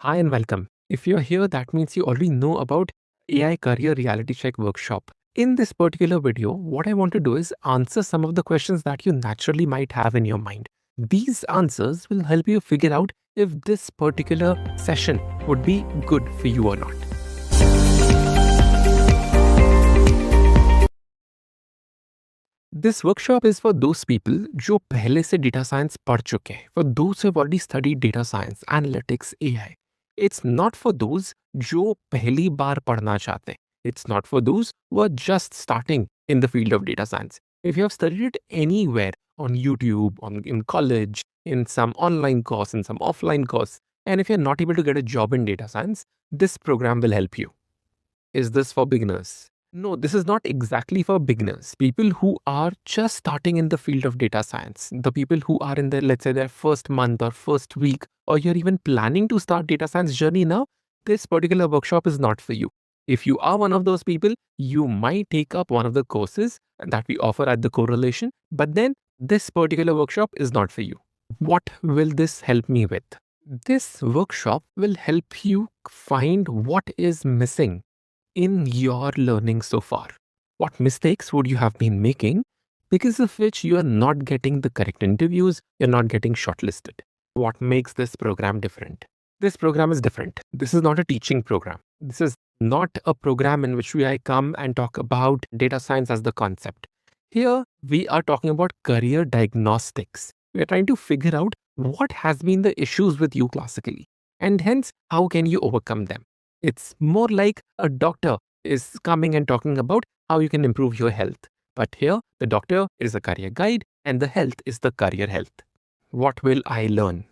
Hi and welcome. If you're here, that means you already know about AI Career Reality Check workshop. In this particular video, what I want to do is answer some of the questions that you naturally might have in your mind. These answers will help you figure out if this particular session would be good for you or not. This workshop is for those people जो पहले से data science पढ़ चुके हैं, for those who have already studied data science, analytics, AI. It's not for those जो पहली बार पढ़ना चाहते हैं. It's not for those who are just starting in the field of data science. If you have studied it anywhere on YouTube, in college, in some online course, in some offline course, and if you're not able to get a job in data science, this program will help you. Is this for beginners? No, this is not exactly for beginners. People who are just starting in the field of data science, the people who are in their, let's say, their first month or first week, or you're even planning to start data science journey now, this particular workshop is not for you. If you are one of those people, you might take up one of the courses that we offer at the correlation, but then this particular workshop is not for you. What will this help me with? This workshop will help you find what is missing in your learning so far. What mistakes would you have been making because of which you are not getting the correct interviews, you're not getting shortlisted? What makes this program different? This program is different. This is not a teaching program. This is not a program in which I come and talk about data science as the concept. Here, we are talking about career diagnostics. We are trying to figure out what has been the issues with you classically, and hence, how can you overcome them? It's more like a doctor is coming and talking about how you can improve your health. But here, the doctor is a career guide and the health is the career health. What will I learn?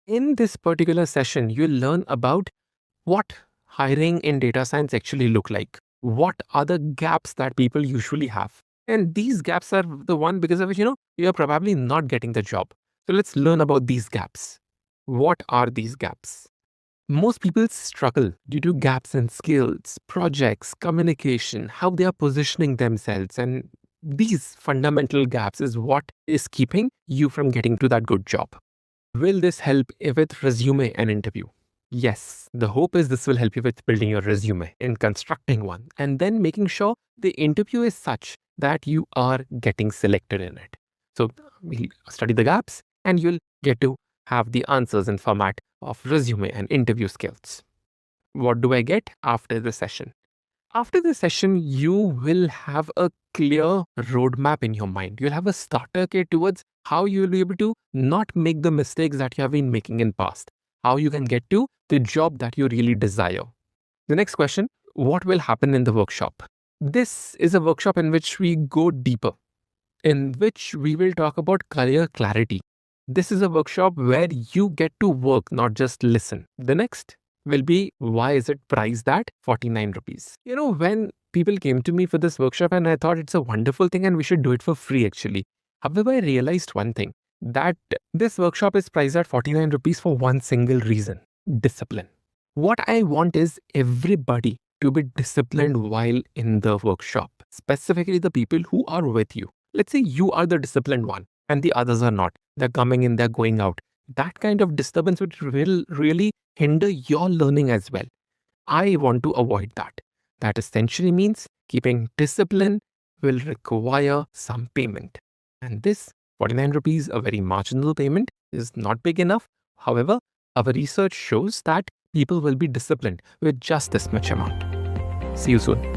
In this particular session, you'll learn about what hiring in data science actually look like. What are the gaps that people usually have? And these gaps are the one because of which, you're probably not getting the job. So let's learn about these gaps. What are these gaps? Most people struggle due to gaps in skills, projects, communication, how they are positioning themselves. And these fundamental gaps is what is keeping you from getting to that good job. Will this help with resume and interview? Yes, the hope is this will help you with building your resume and constructing one, and then making sure the interview is such that you are getting selected in it. So we'll study the gaps and you'll get to have the answers in format of resume and interview skills. What do I get after the session? After the session, you will have a clear roadmap in your mind. You'll have a starter kit towards how you will be able to not make the mistakes that you have been making in past. How you can get to the job that you really desire. The next question, what will happen in the workshop? This is a workshop in which we go deeper, in which we will talk about career clarity. This is a workshop where you get to work, not just listen. The next will be, why is it priced at 49 rupees? When people came to me for this workshop and I thought it's a wonderful thing and we should do it for free actually. However, I realized one thing, that this workshop is priced at 49 rupees for one single reason, discipline. What I want is everybody to be disciplined while in the workshop, specifically the people who are with you. Let's say you are the disciplined one and the others are not. They're coming in, they're going out. That kind of disturbance will really hinder your learning as well. I want to avoid that. That essentially means keeping discipline will require some payment. And this 49 rupees, a very marginal payment, is not big enough. However, our research shows that people will be disciplined with just this much amount. See you soon.